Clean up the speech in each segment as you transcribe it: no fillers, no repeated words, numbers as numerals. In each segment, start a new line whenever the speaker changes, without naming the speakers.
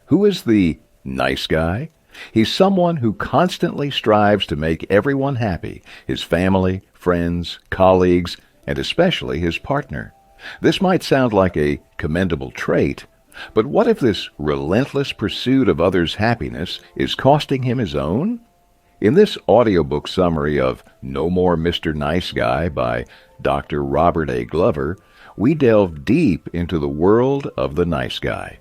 Who is the nice guy? He's someone who constantly strives to make everyone happy, his family, friends, colleagues, and especially his partner. This might sound like a commendable trait, but what if this relentless pursuit of others' happiness is costing him his own? In this audiobook summary of No More Mr. Nice Guy by Dr. Robert A. Glover, we delve deep into the world of the nice guy.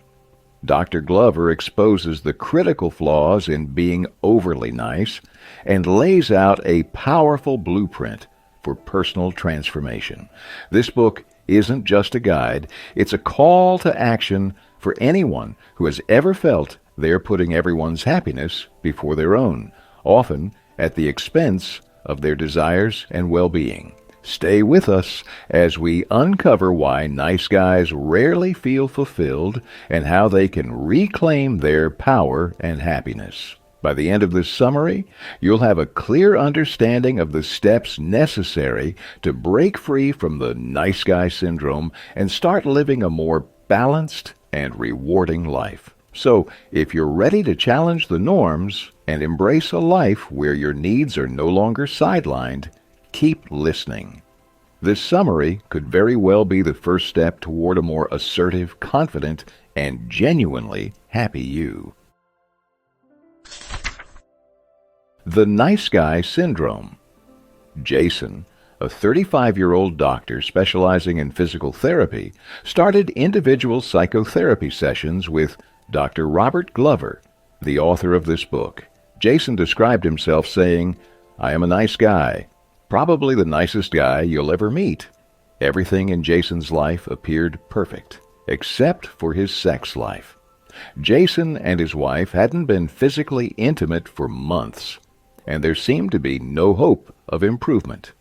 Dr. Glover exposes the critical flaws in being overly nice and lays out a powerful blueprint for personal transformation. This book isn't just a guide, it's a call to action for anyone who has ever felt they're putting everyone's happiness before their own, often at the expense of their desires and well-being. Stay with us as we uncover why nice guys rarely feel fulfilled and how they can reclaim their power and happiness. By the end of this summary, you'll have a clear understanding of the steps necessary to break free from the nice guy syndrome and start living a more balanced and rewarding life. So, if you're ready to challenge the norms and embrace a life where your needs are no longer sidelined, keep listening. This summary could very well be the first step toward a more assertive, confident, and genuinely happy you. The Nice Guy Syndrome. Jason, a 35-year-old doctor specializing in physical therapy, started individual psychotherapy sessions with Dr. Robert Glover, the author of this book. Jason described himself saying, "I am a nice guy, probably the nicest guy you'll ever meet." Everything in Jason's life appeared perfect, except for his sex life. Jason and his wife hadn't been physically intimate for months, and there seemed to be no hope of improvement.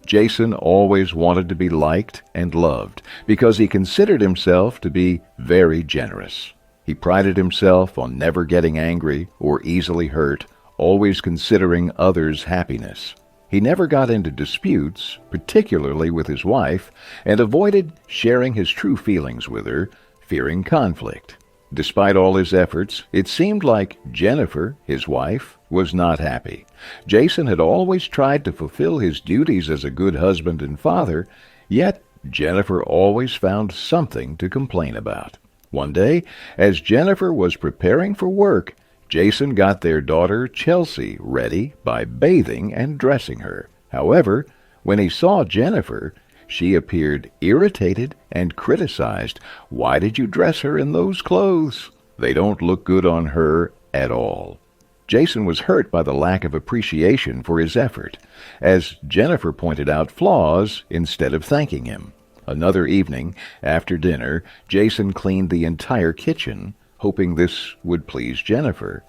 Jason always wanted to be liked and loved because he considered himself to be very generous. He prided himself on never getting angry or easily hurt, always considering others' happiness. He never got into disputes, particularly with his wife, and avoided sharing his true feelings with her, fearing conflict. Despite all his efforts, it seemed like Jennifer, his wife, was not happy. Jason had always tried to fulfill his duties as a good husband and father, yet Jennifer always found something to complain about. One day, as Jennifer was preparing for work, Jason got their daughter Chelsea ready by bathing and dressing her. However, when he saw Jennifer, she appeared irritated and criticized. "Why did you dress her in those clothes? They don't look good on her at all." Jason was hurt by the lack of appreciation for his effort, as Jennifer pointed out flaws instead of thanking him. Another evening, after dinner, Jason cleaned the entire kitchen, hoping this would please Jennifer.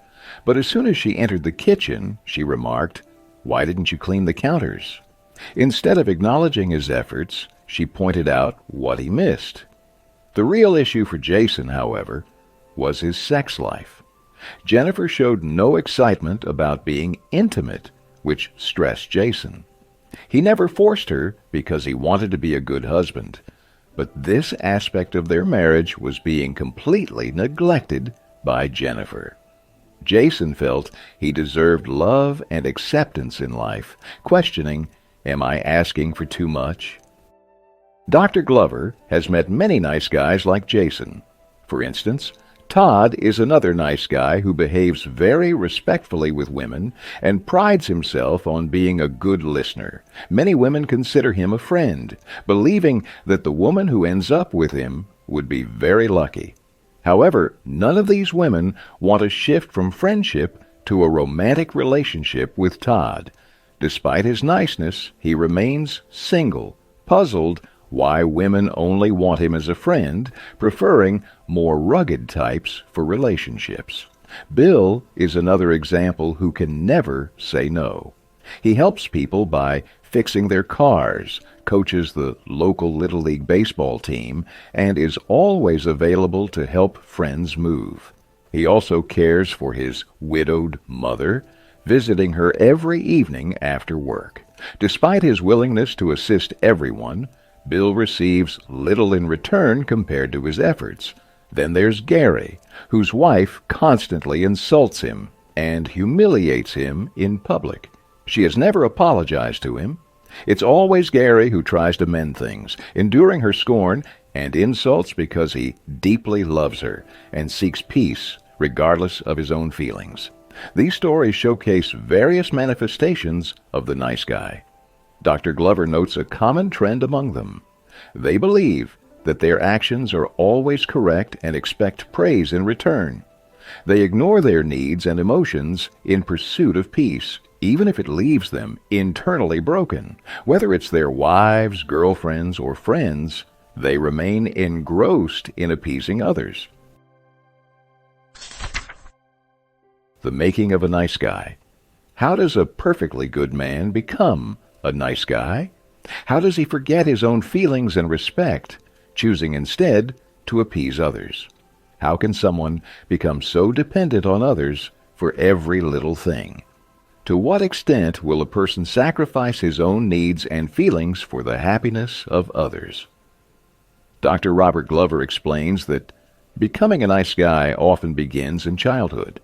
But as soon as she entered the kitchen, she remarked, "Why didn't you clean the counters?" Instead of acknowledging his efforts, she pointed out what he missed. The real issue for Jason, however, was his sex life. Jennifer showed no excitement about being intimate, which stressed Jason. He never forced her because he wanted to be a good husband, but this aspect of their marriage was being completely neglected by Jennifer. Jason felt he deserved love and acceptance in life, questioning, "Am I asking for too much?" Dr. Glover has met many nice guys like Jason. For instance, Todd is another nice guy who behaves very respectfully with women and prides himself on being a good listener. Many women consider him a friend, believing that the woman who ends up with him would be very lucky. However, none of these women want to shift from friendship to a romantic relationship with Todd. Despite his niceness, he remains single, puzzled why women only want him as a friend, preferring more rugged types for relationships. Bill is another example who can never say no. He helps people by fixing their cars, coaches the local Little League baseball team, and is always available to help friends move. He also cares for his widowed mother, visiting her every evening after work. Despite his willingness to assist everyone, Bill receives little in return compared to his efforts. Then there's Gary, whose wife constantly insults him and humiliates him in public. She has never apologized to him. It's always Gary who tries to mend things, enduring her scorn and insults because he deeply loves her and seeks peace regardless of his own feelings. These stories showcase various manifestations of the nice guy. Dr. Glover notes a common trend among them. They believe that their actions are always correct and expect praise in return. They ignore their needs and emotions in pursuit of peace, even if it leaves them internally broken. Whether it's their wives, girlfriends, or friends, they remain engrossed in appeasing others. The making of a nice guy. How does a perfectly good man become a nice guy? How does he forget his own feelings and respect, choosing instead to appease others? How can someone become so dependent on others for every little thing? To what extent will a person sacrifice his own needs and feelings for the happiness of others? Dr. Robert Glover explains that becoming a nice guy often begins in childhood.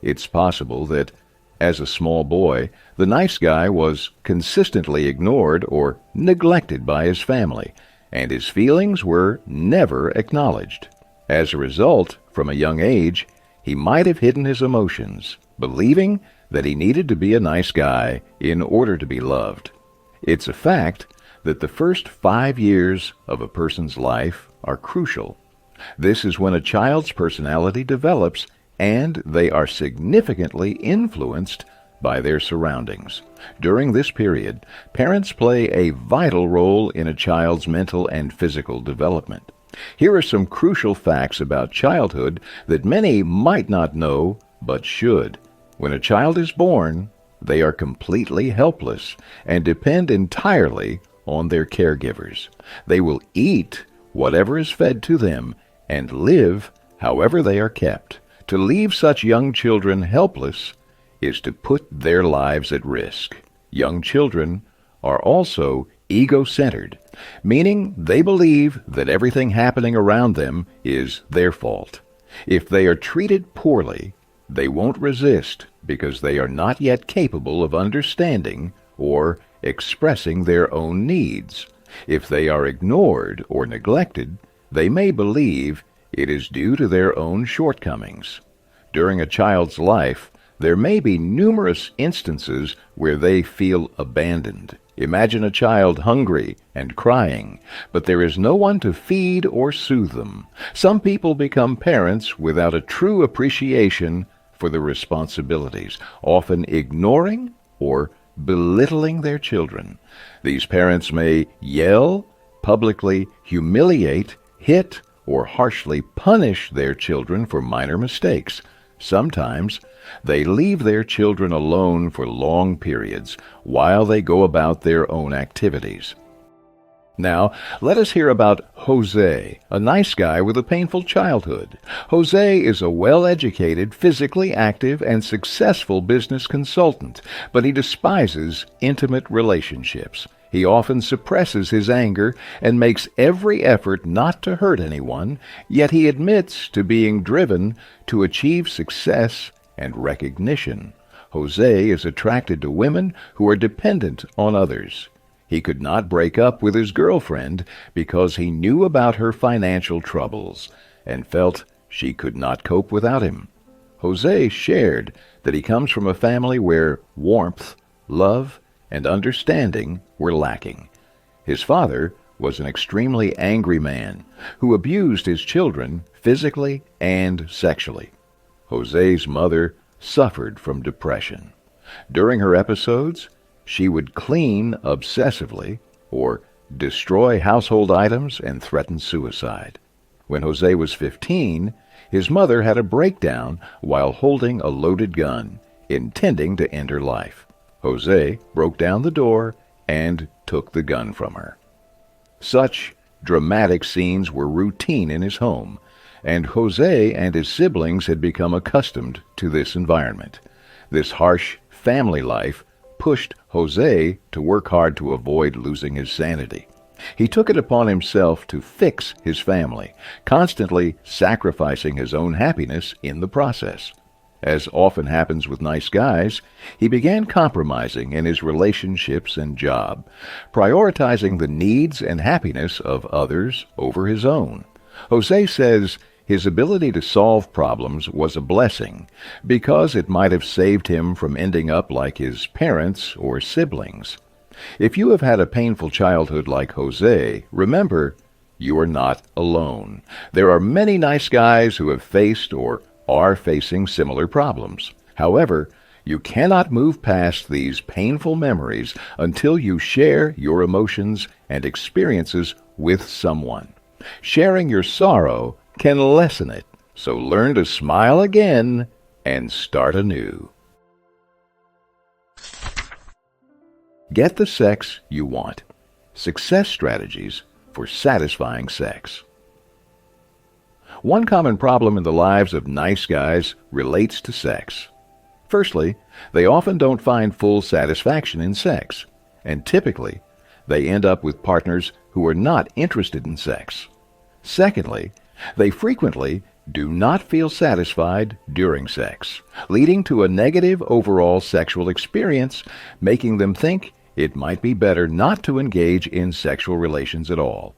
It's possible that, as a small boy, the nice guy was consistently ignored or neglected by his family, and his feelings were never acknowledged. As a result, from a young age, he might have hidden his emotions, believing that he needed to be a nice guy in order to be loved. It's a fact that the first 5 years of a person's life are crucial. This is when a child's personality develops and they are significantly influenced by their surroundings. During this period, parents play a vital role in a child's mental and physical development. Here are some crucial facts about childhood that many might not know but should. When a child is born, they are completely helpless and depend entirely on their caregivers. They will eat whatever is fed to them and live however they are kept. To leave such young children helpless is to put their lives at risk. Young children are also ego-centered, meaning they believe that everything happening around them is their fault. If they are treated poorly, they won't resist because they are not yet capable of understanding or expressing their own needs. If they are ignored or neglected, they may believe it is due to their own shortcomings. During a child's life, there may be numerous instances where they feel abandoned. Imagine a child hungry and crying, but there is no one to feed or soothe them. Some people become parents without a true appreciation for the responsibilities, often ignoring or belittling their children. These parents may yell, publicly humiliate, hit, or harshly punish their children for minor mistakes. Sometimes they leave their children alone for long periods while they go about their own activities. Now, let us hear about Jose, a nice guy with a painful childhood. Jose is a well-educated, physically active, and successful business consultant, but he despises intimate relationships. He often suppresses his anger and makes every effort not to hurt anyone, yet he admits to being driven to achieve success and recognition. Jose is attracted to women who are dependent on others. He could not break up with his girlfriend because he knew about her financial troubles and felt she could not cope without him. Jose shared that he comes from a family where warmth, love, and understanding were lacking. His father was an extremely angry man who abused his children physically and sexually. Jose's mother suffered from depression. During her episodes, she would clean obsessively or destroy household items and threaten suicide. When Jose was 15, his mother had a breakdown while holding a loaded gun, intending to end her life. Jose broke down the door and took the gun from her. Such dramatic scenes were routine in his home, and Jose and his siblings had become accustomed to this environment. This harsh family life pushed Jose to work hard to avoid losing his sanity. He took it upon himself to fix his family, constantly sacrificing his own happiness in the process. As often happens with nice guys, he began compromising in his relationships and job, prioritizing the needs and happiness of others over his own. Jose says his ability to solve problems was a blessing because it might have saved him from ending up like his parents or siblings. If you have had a painful childhood like Jose, remember, you are not alone. There are many nice guys who have faced or are facing similar problems. However, you cannot move past these painful memories until you share your emotions and experiences with someone. Sharing your sorrow can lessen it, so learn to smile again and start anew. Get the sex you want. Success strategies for satisfying sex. One common problem in the lives of nice guys relates to sex. Firstly, they often don't find full satisfaction in sex, and typically, they end up with partners who are not interested in sex. Secondly, they frequently do not feel satisfied during sex, leading to a negative overall sexual experience, making them think it might be better not to engage in sexual relations at all.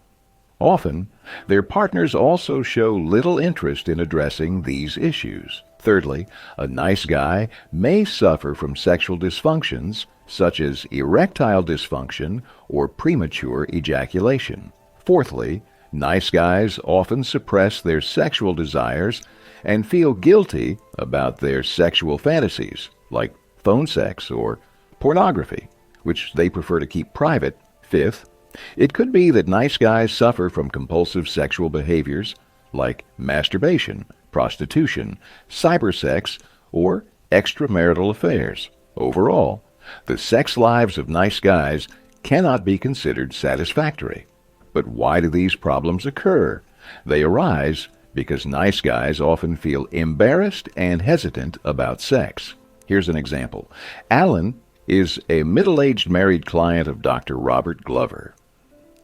Often, their partners also show little interest in addressing these issues. Thirdly, a nice guy may suffer from sexual dysfunctions such as erectile dysfunction or premature ejaculation. Fourthly, nice guys often suppress their sexual desires and feel guilty about their sexual fantasies, like phone sex or pornography, which they prefer to keep private. Fifth, it could be that nice guys suffer from compulsive sexual behaviors like masturbation, prostitution, cybersex, or extramarital affairs. Overall, the sex lives of nice guys cannot be considered satisfactory. But why do these problems occur? They arise because nice guys often feel embarrassed and hesitant about sex. Here's an example. Alan is a middle-aged married client of Dr. Robert Glover.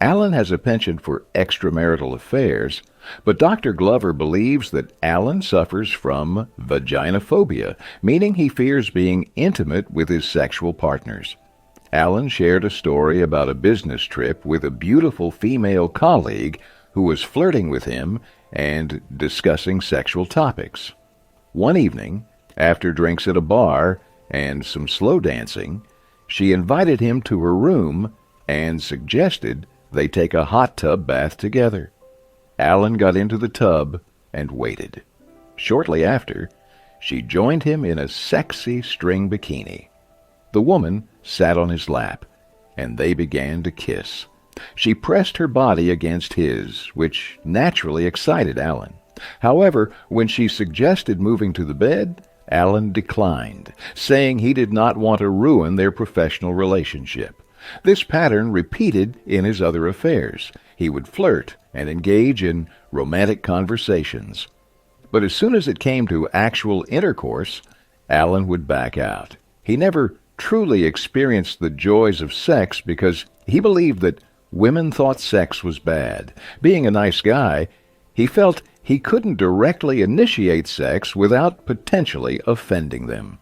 Alan has a penchant for extramarital affairs, but Dr. Glover believes that Alan suffers from vaginophobia, meaning he fears being intimate with his sexual partners. Alan shared a story about a business trip with a beautiful female colleague who was flirting with him and discussing sexual topics. One evening, after drinks at a bar and some slow dancing, she invited him to her room and suggested they take a hot tub bath together. Alan got into the tub and waited. Shortly after, she joined him in a sexy string bikini. The woman sat on his lap, and they began to kiss. She pressed her body against his, which naturally excited Alan. However, when she suggested moving to the bed, Alan declined, saying he did not want to ruin their professional relationship. This pattern repeated in his other affairs. He would flirt and engage in romantic conversations. But as soon as it came to actual intercourse, Alan would back out. He never truly experienced the joys of sex because he believed that women thought sex was bad. Being a nice guy, he felt he couldn't directly initiate sex without potentially offending them.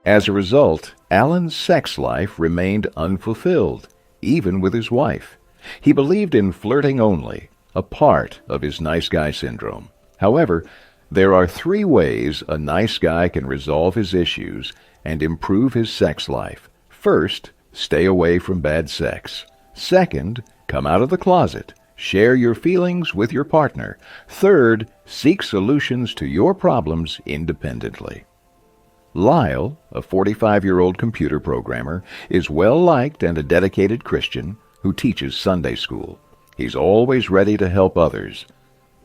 As a result, Alan's sex life remained unfulfilled, even with his wife. He believed in flirting only, a part of his nice guy syndrome. However, there are 3 ways a nice guy can resolve his issues and improve his sex life. First, stay away from bad sex. Second, come out of the closet. Share your feelings with your partner. Third, seek solutions to your problems independently. Lyle, a 45-year-old computer programmer, is well-liked and a dedicated Christian who teaches Sunday school. He's always ready to help others.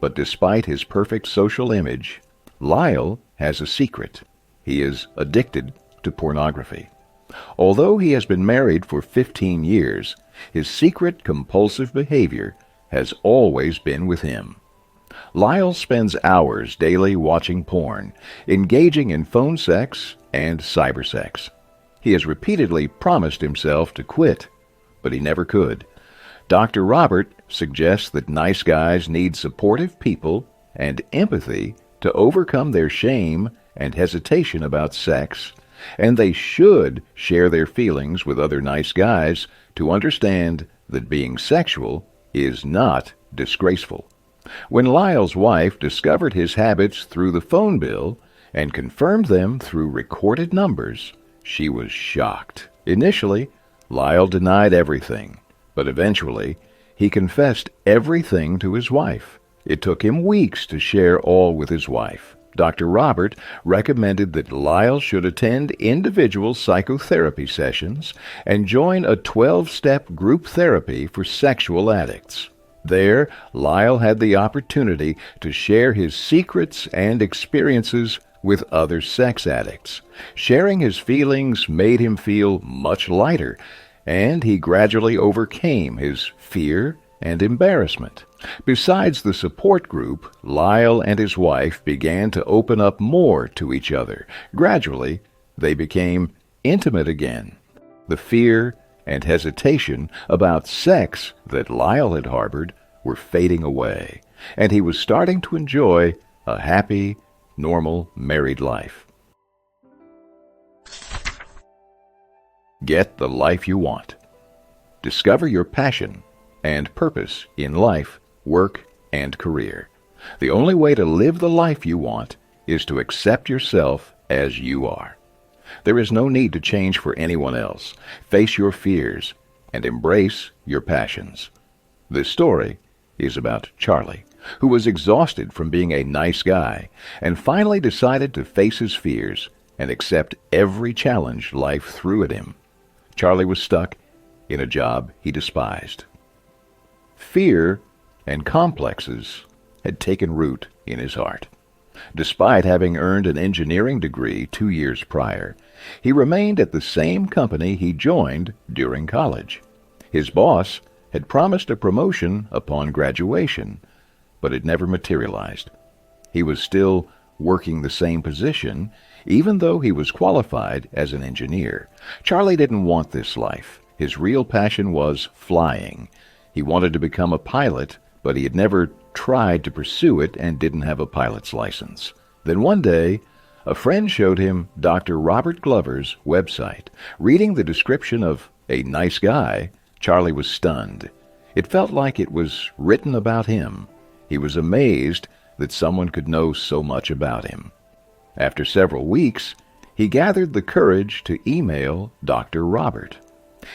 But despite his perfect social image, Lyle has a secret. He is addicted to pornography. Although he has been married for 15 years, his secret compulsive behavior has always been with him. Lyle spends hours daily watching porn, engaging in phone sex and cybersex. He has repeatedly promised himself to quit, but he never could. Dr. Robert suggests that nice guys need supportive people and empathy to overcome their shame and hesitation about sex, and they should share their feelings with other nice guys to understand that being sexual is not disgraceful. When Lyle's wife discovered his habits through the phone bill and confirmed them through recorded numbers, she was shocked. Initially, Lyle denied everything, but eventually he confessed everything to his wife. It took him weeks to share all with his wife. Dr. Robert recommended that Lyle should attend individual psychotherapy sessions and join a 12-step group therapy for sexual addicts. There, Lyle had the opportunity to share his secrets and experiences with other sex addicts. Sharing his feelings made him feel much lighter, and he gradually overcame his fear and embarrassment. Besides the support group, Lyle and his wife began to open up more to each other. Gradually, they became intimate again. The fear and hesitation about sex that Lyle had harbored were fading away, and he was starting to enjoy a happy, normal married life. Get the life you want. Discover your passion and purpose in life, work, and career. The only way to live the life you want is to accept yourself as you are. There is no need to change for anyone else. Face your fears and embrace your passions. This story is about Charlie, who was exhausted from being a nice guy and finally decided to face his fears and accept every challenge life threw at him. Charlie was stuck in a job he despised. Fear and complexes had taken root in his heart. Despite having earned an engineering degree 2 years prior, he remained at the same company he joined during college. His boss had promised a promotion upon graduation, but it never materialized. He was still working the same position, even though he was qualified as an engineer. Charlie didn't want this life. His real passion was flying. He wanted to become a pilot, but he had never tried to pursue it and didn't have a pilot's license. Then one day, a friend showed him Dr. Robert Glover's website. Reading the description of a nice guy, Charlie was stunned. It felt like it was written about him. He was amazed that someone could know so much about him. After several weeks, he gathered the courage to email Dr. Robert.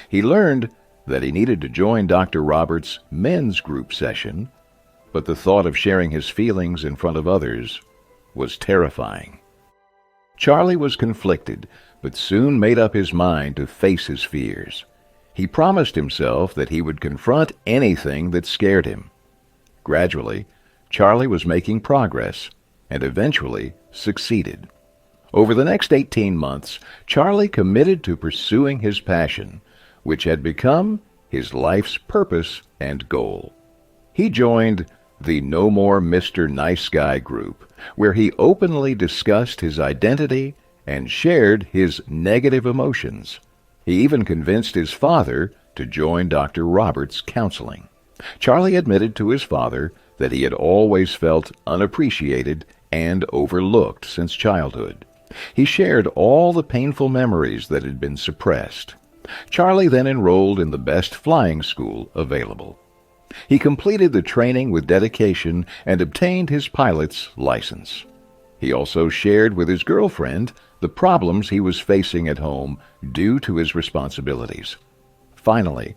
He learned that he needed to join Dr. Robert's men's group session, but the thought of sharing his feelings in front of others was terrifying. Charlie was conflicted, but soon made up his mind to face his fears. He promised himself that he would confront anything that scared him. Gradually, Charlie was making progress and eventually succeeded. Over the next 18 months, Charlie committed to pursuing his passion, which had become his life's purpose and goal. He joined the No More Mr. Nice Guy group, where he openly discussed his identity and shared his negative emotions. He even convinced his father to join Dr. Robert's counseling. Charlie admitted to his father that he had always felt unappreciated and overlooked since childhood. He shared all the painful memories that had been suppressed. Charlie then enrolled in the best flying school available. He completed the training with dedication and obtained his pilot's license. He also shared with his girlfriend the problems he was facing at home due to his responsibilities. Finally,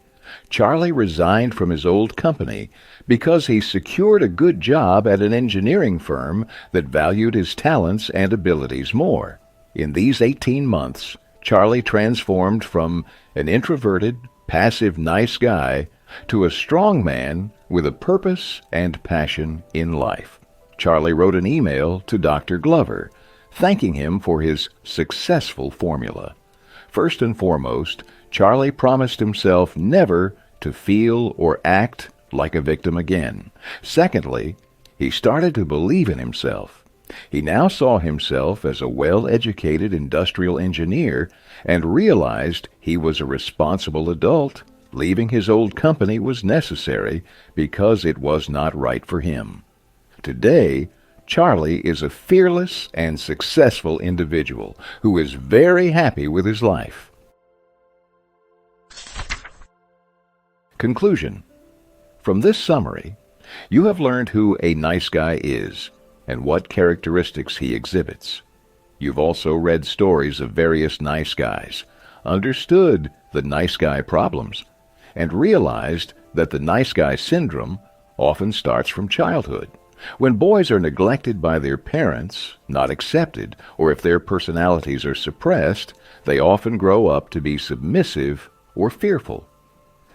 Charlie resigned from his old company because he secured a good job at an engineering firm that valued his talents and abilities more. In these 18 months, Charlie transformed from an introverted, passive nice guy to a strong man with a purpose and passion in life. Charlie wrote an email to Dr. Glover, thanking him for his successful formula. First and foremost, Charlie promised himself never to feel or act like a victim again. Secondly, he started to believe in himself. He now saw himself as a well-educated industrial engineer and realized he was a responsible adult leaving his old company was necessary because it was not right for him. Today, Charlie is a fearless and successful individual who is very happy with his life. Conclusion. From this summary, you have learned who a nice guy is and what characteristics he exhibits. You've also read stories of various nice guys, understood the nice guy problems, and realized that the nice guy syndrome often starts from childhood. When boys are neglected by their parents, not accepted, or if their personalities are suppressed, they often grow up to be submissive or fearful.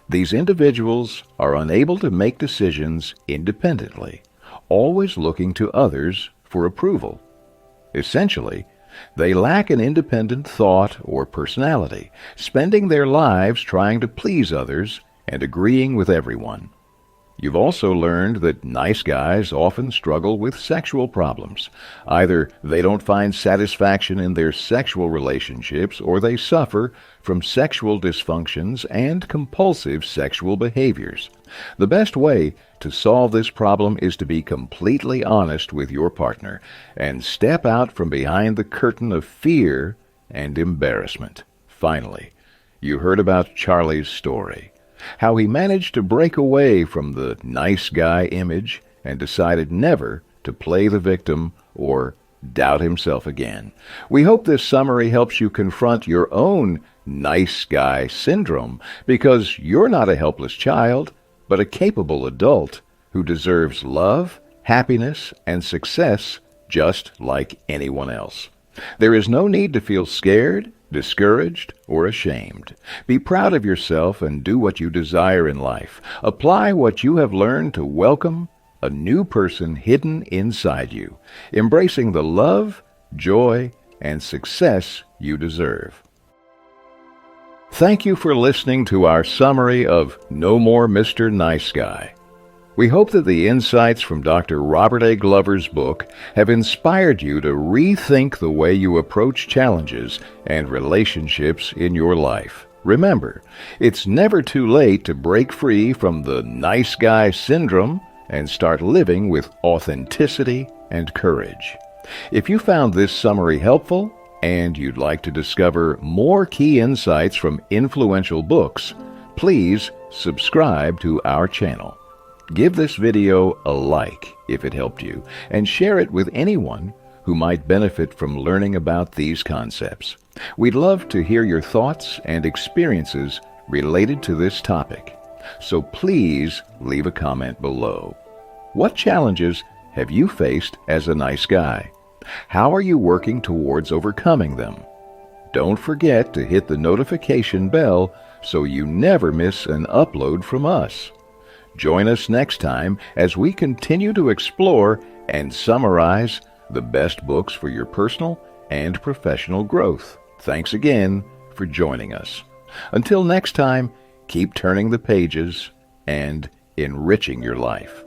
These individuals are unable to make decisions independently, always looking to others for approval. Essentially, they lack an independent thought or personality, spending their lives trying to please others and agreeing with everyone. You've also learned that nice guys often struggle with sexual problems. Either they don't find satisfaction in their sexual relationships, or they suffer from sexual dysfunctions and compulsive sexual behaviors. The best way to solve this problem is to be completely honest with your partner and step out from behind the curtain of fear and embarrassment. Finally, you heard about Charlie's story. How he managed to break away from the nice guy image and decided never to play the victim or doubt himself again. We hope this summary helps you confront your own nice guy syndrome, because you're not a helpless child, but a capable adult who deserves love, happiness, and success just like anyone else. There is no need to feel scared, discouraged, or ashamed. Be proud of yourself and do what you desire in life. Apply what you have learned to welcome a new person hidden inside you, embracing the love, joy, and success you deserve. Thank you for listening to our summary of No More Mr. Nice Guy. We hope that the insights from Dr. Robert A. Glover's book have inspired you to rethink the way you approach challenges and relationships in your life. Remember, it's never too late to break free from the nice guy syndrome and start living with authenticity and courage. If you found this summary helpful and you'd like to discover more key insights from influential books, please subscribe to our channel. Give this video a like if it helped you, and share it with anyone who might benefit from learning about these concepts. We'd love to hear your thoughts and experiences related to this topic, so please leave a comment below. What challenges have you faced as a nice guy? How are you working towards overcoming them? Don't forget to hit the notification bell so you never miss an upload from us. Join us next time as we continue to explore and summarize the best books for your personal and professional growth. Thanks again for joining us. Until next time, keep turning the pages and enriching your life.